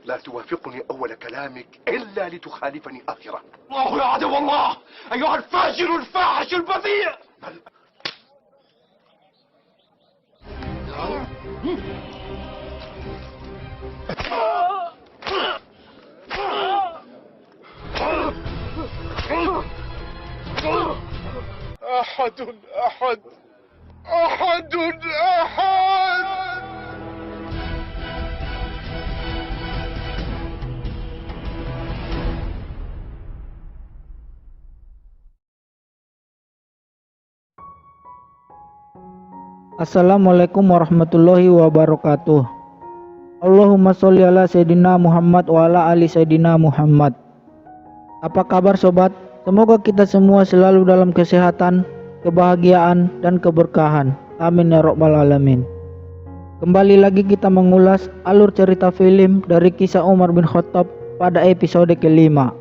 لا توافقني أول كلامك إلا لتخالفني آخره. الله يا عدو الله أيها الفاجر الفاحش البذيء. أحد أحد أحد أحد. Assalamualaikum warahmatullahi wabarakatuh. Allahumma sholli ala Sayyidina Muhammad wa ala ali Sayyidina Muhammad. Apa kabar sobat? Semoga kita semua selalu dalam kesehatan, kebahagiaan, dan keberkahan. Amin ya rabbal alamin. Kembali lagi kita mengulas alur cerita film dari kisah Umar bin Khattab pada episode kelima.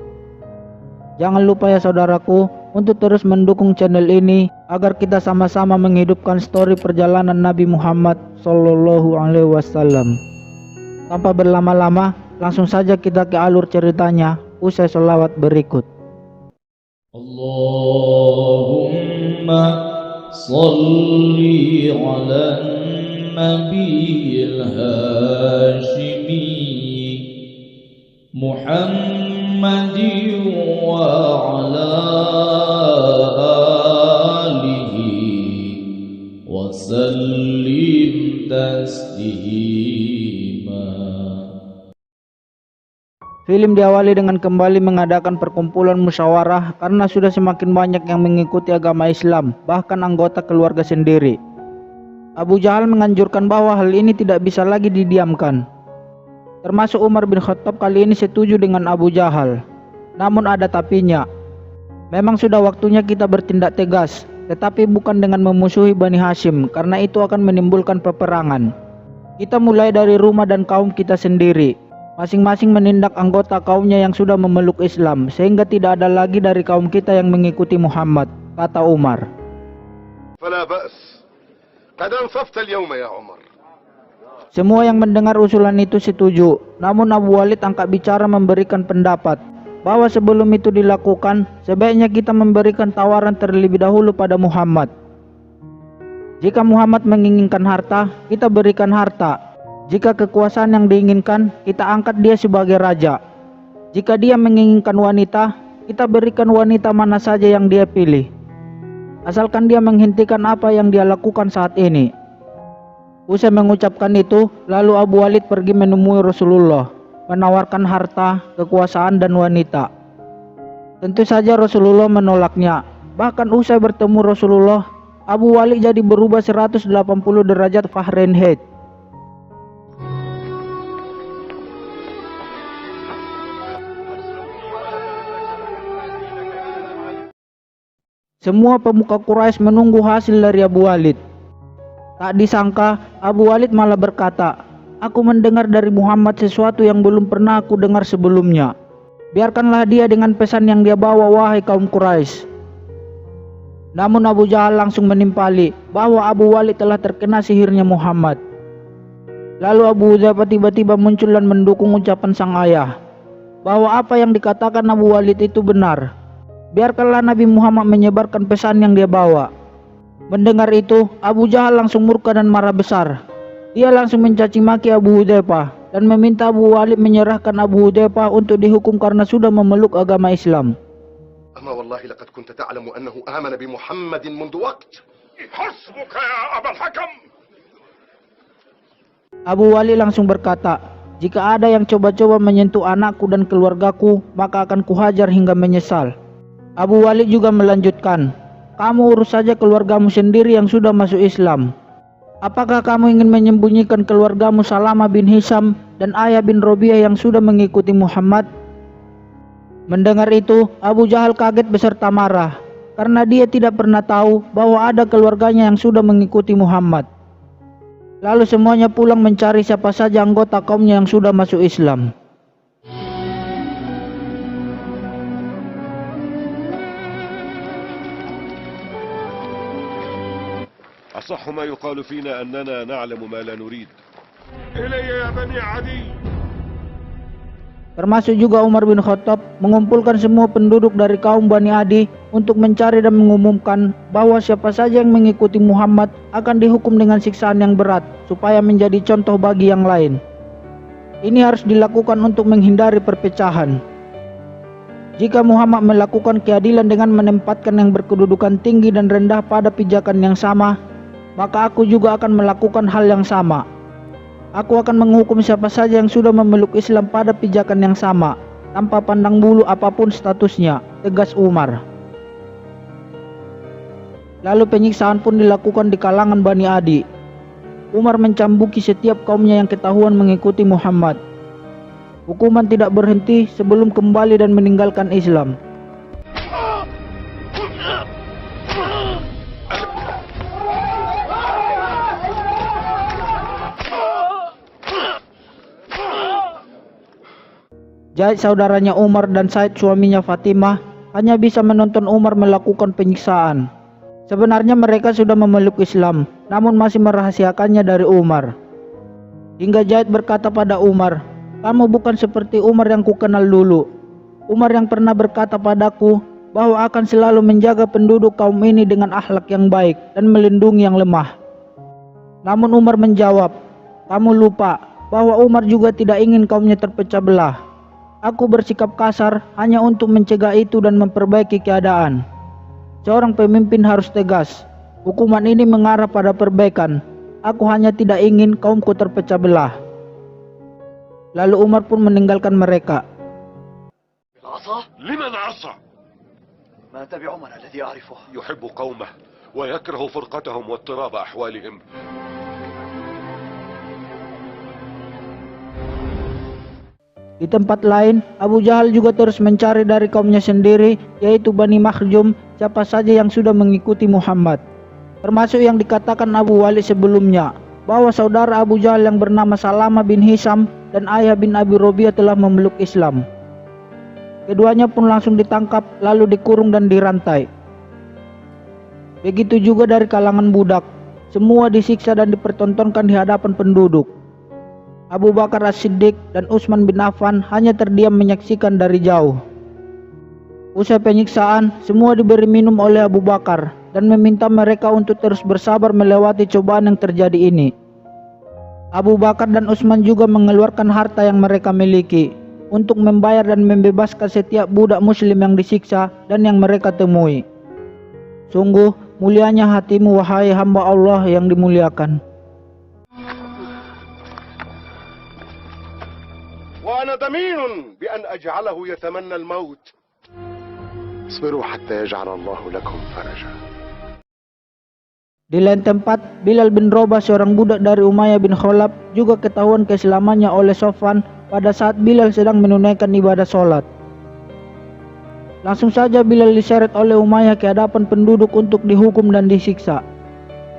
Jangan lupa ya saudaraku untuk terus mendukung channel ini agar kita sama-sama menghidupkan story perjalanan Nabi Muhammad Sallallahu Alaihi Wasallam. Tanpa berlama-lama, langsung saja kita ke alur ceritanya usai sholawat berikut. Allahumma salli ala nabiyil hashimi Muhammadin wa ala alihi wa sallim taslima. Film diawali dengan kembali mengadakan perkumpulan musyawarah karena sudah semakin banyak yang mengikuti agama Islam, bahkan anggota keluarga sendiri. Abu Jahal menganjurkan bahwa hal ini tidak bisa lagi didiamkan. Termasuk Umar bin Khattab kali ini setuju dengan Abu Jahal. Namun ada tapinya. Memang sudah waktunya kita bertindak tegas, tetapi bukan dengan memusuhi Bani Hashim karena itu akan menimbulkan peperangan. Kita mulai dari rumah dan kaum kita sendiri. Masing-masing menindak anggota kaumnya yang sudah memeluk Islam sehingga tidak ada lagi dari kaum kita yang mengikuti Muhammad, kata Umar. فلا بأس قد أنصفت اليوم يا عمر. Semua yang mendengar usulan itu setuju. Namun Abu Walid angkat bicara memberikan pendapat bahwa sebelum itu dilakukan, sebaiknya kita memberikan tawaran terlebih dahulu pada Muhammad. Jika Muhammad menginginkan harta, kita berikan harta. Jika kekuasaan yang diinginkan, kita angkat dia sebagai raja. Jika dia menginginkan wanita, kita berikan wanita mana saja yang dia pilih. Asalkan dia menghentikan apa yang dia lakukan saat ini. Usai mengucapkan itu, lalu Abu Walid pergi menemui Rasulullah, menawarkan harta, kekuasaan, dan wanita. Tentu saja Rasulullah menolaknya. Bahkan usai bertemu Rasulullah, Abu Walid jadi berubah 180 derajat Fahrenheit. Semua pemuka Quraisy menunggu hasil dari Abu Walid. Tak disangka, Abu Walid malah berkata, "Aku mendengar dari Muhammad sesuatu yang belum pernah aku dengar sebelumnya. Biarkanlah dia dengan pesan yang dia bawa, wahai kaum Quraisy." Namun Abu Jahal langsung menimpali bahwa Abu Walid telah terkena sihirnya Muhammad. Lalu Abu Hudzaifah tiba-tiba muncul dan mendukung ucapan sang ayah, bahwa apa yang dikatakan Abu Walid itu benar. Biarkanlah Nabi Muhammad menyebarkan pesan yang dia bawa. Mendengar itu, Abu Jahal langsung murka dan marah besar. Dia langsung mencaci maki Abu Hudzaifah dan meminta Abu Walid menyerahkan Abu Hudzaifah untuk dihukum karena sudah memeluk agama Islam. أما والله لقد كنت تعلم أنه آمن بمحمد منذ وقت. حسبك يا أبا الحكم. Abu Walid langsung berkata, "Jika ada yang coba-coba menyentuh anakku dan keluargaku, maka akan kuhajar hingga menyesal." Abu Walid juga melanjutkan, "Kamu urus saja keluargamu sendiri yang sudah masuk Islam. Apakah kamu ingin menyembunyikan keluargamu Salamah bin Hisham dan Ayah bin Robiah yang sudah mengikuti Muhammad?" Mendengar itu, Abu Jahal kaget beserta marah karena dia tidak pernah tahu bahwa ada keluarganya yang sudah mengikuti Muhammad. Lalu semuanya pulang mencari siapa saja anggota kaumnya yang sudah masuk Islam. أصح ما يقال فينا أننا نعلم ما لا نريد. إلي يا بني عدي. Termasuk juga Umar bin Khattab mengumpulkan semua penduduk dari kaum Bani Adi untuk mencari dan mengumumkan bahwa siapa saja yang mengikuti Muhammad akan dihukum dengan siksaan yang berat supaya menjadi contoh bagi yang lain. Ini harus dilakukan untuk menghindari perpecahan. Jika Muhammad melakukan keadilan dengan menempatkan yang berkedudukan tinggi dan rendah pada pijakan yang sama, maka aku juga akan melakukan hal yang sama. Aku akan menghukum siapa saja yang sudah memeluk Islam pada pijakan yang sama, tanpa pandang bulu apapun statusnya, tegas Umar. Lalu penyiksaan pun dilakukan di kalangan Bani Adi. Umar mencambuki setiap kaumnya yang ketahuan mengikuti Muhammad. Hukuman tidak berhenti sebelum kembali dan meninggalkan Islam. Zaid saudaranya Umar dan Said suaminya Fatimah hanya bisa menonton Umar melakukan penyiksaan. Sebenarnya mereka sudah memeluk Islam, namun masih merahasiakannya dari Umar. Hingga Zaid berkata pada Umar, "Kamu bukan seperti Umar yang kukenal dulu. Umar yang pernah berkata padaku bahwa akan selalu menjaga penduduk kaum ini dengan akhlak yang baik dan melindungi yang lemah." Namun Umar menjawab, "Kamu lupa bahwa Umar juga tidak ingin kaumnya terpecah belah. Aku bersikap kasar hanya untuk mencegah itu dan memperbaiki keadaan. Seorang pemimpin harus tegas. Hukuman ini mengarah pada perbaikan. Aku hanya tidak ingin kaumku terpecah belah." Lalu Umar pun meninggalkan mereka. لمن عصى؟ مات بعمر الذي أعرفه. يحب قومه ويكره فرقتهم واضطراب أحوالهم. Di tempat lain, Abu Jahal juga terus mencari dari kaumnya sendiri, yaitu Bani Makhzum, siapa saja yang sudah mengikuti Muhammad. Termasuk yang dikatakan Abu Walid sebelumnya, bahwa saudara Abu Jahal yang bernama Salama bin Hisham dan ayah bin Abi Robiah telah memeluk Islam. Keduanya pun langsung ditangkap, lalu dikurung dan dirantai. Begitu juga dari kalangan budak, semua disiksa dan dipertontonkan di hadapan penduduk. Abu Bakar As-Siddiq dan Utsman bin Affan hanya terdiam menyaksikan dari jauh. Usai penyiksaan, semua diberi minum oleh Abu Bakar dan meminta mereka untuk terus bersabar melewati cobaan yang terjadi ini. Abu Bakar dan Utsman juga mengeluarkan harta yang mereka miliki untuk membayar dan membebaskan setiap budak muslim yang disiksa dan yang mereka temui. Sungguh mulianya hatimu wahai hamba Allah yang dimuliakan. وأنا ضمين بأن أجعله يتمنى الموت. اصبروا حتى يجعل الله لكم فرجا. Di lain tempat, Bilal bin Rabah, seorang budak dari Umayyah bin Khalaf, juga ketahuan keislamannya oleh Sofwan pada saat Bilal sedang menunaikan ibadah sholat. Langsung saja Bilal diseret oleh Umayyah ke hadapan penduduk untuk dihukum dan disiksa.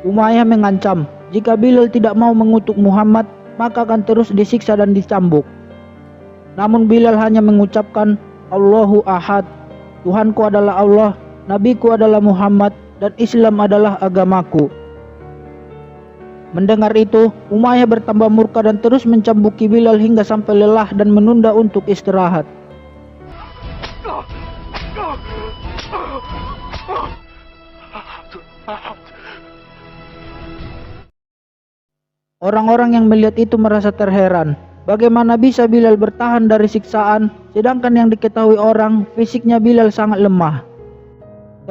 Umayyah mengancam, jika Bilal tidak mau mengutuk Muhammad, maka akan terus disiksa dan dicambuk. Namun Bilal hanya mengucapkan, "Allahu Ahad, Tuhanku adalah Allah, Nabiku adalah Muhammad, dan Islam adalah agamaku." Mendengar itu, Umayyah bertambah murka dan terus mencambuki Bilal hingga sampai lelah dan menunda untuk istirahat. Orang-orang yang melihat itu merasa terheran. Bagaimana bisa Bilal bertahan dari siksaan, sedangkan yang diketahui orang, fisiknya Bilal sangat lemah.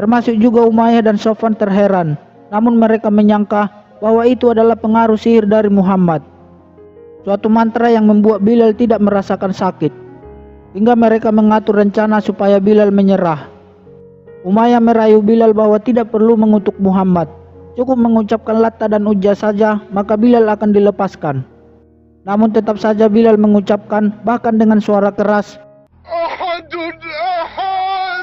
Termasuk juga Umayyah dan Sofwan terheran, namun mereka menyangka bahwa itu adalah pengaruh sihir dari Muhammad. Suatu mantra yang membuat Bilal tidak merasakan sakit, hingga mereka mengatur rencana supaya Bilal menyerah. Umayyah merayu Bilal bahwa tidak perlu mengutuk Muhammad, cukup mengucapkan Latta dan Uzza saja, maka Bilal akan dilepaskan. Namun tetap saja Bilal mengucapkan, bahkan dengan suara keras, Ahadun ahad.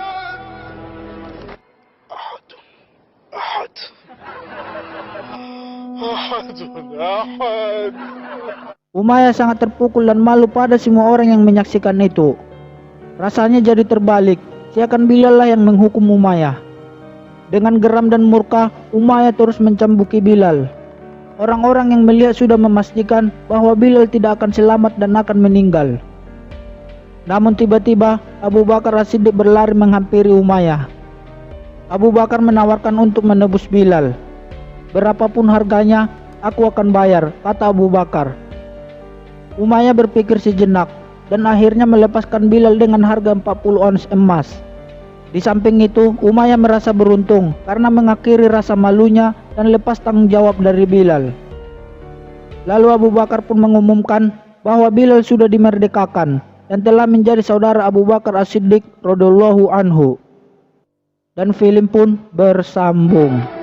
Ahad. Ahadun ahad. Umayyah sangat terpukul dan malu pada semua orang yang menyaksikan itu. Rasanya jadi terbalik, seakan Bilal lah yang menghukum Umayyah. Dengan geram dan murka, Umayyah terus mencambuki Bilal. Orang-orang yang melihat sudah memastikan bahwa Bilal tidak akan selamat dan akan meninggal. Namun tiba-tiba Abu Bakar As-Siddiq berlari menghampiri Umayyah. Abu Bakar menawarkan untuk menebus Bilal. "Berapapun harganya, aku akan bayar," kata Abu Bakar. Umayyah berpikir sejenak dan akhirnya melepaskan Bilal dengan harga 40 ons emas. Di samping itu, Umayyah merasa beruntung karena mengakhiri rasa malunya dan lepas tanggung jawab dari Bilal. Lalu Abu Bakar pun mengumumkan bahwa Bilal sudah dimerdekakan dan telah menjadi saudara Abu Bakar As-Siddiq radhiyallahu anhu. Dan film pun bersambung.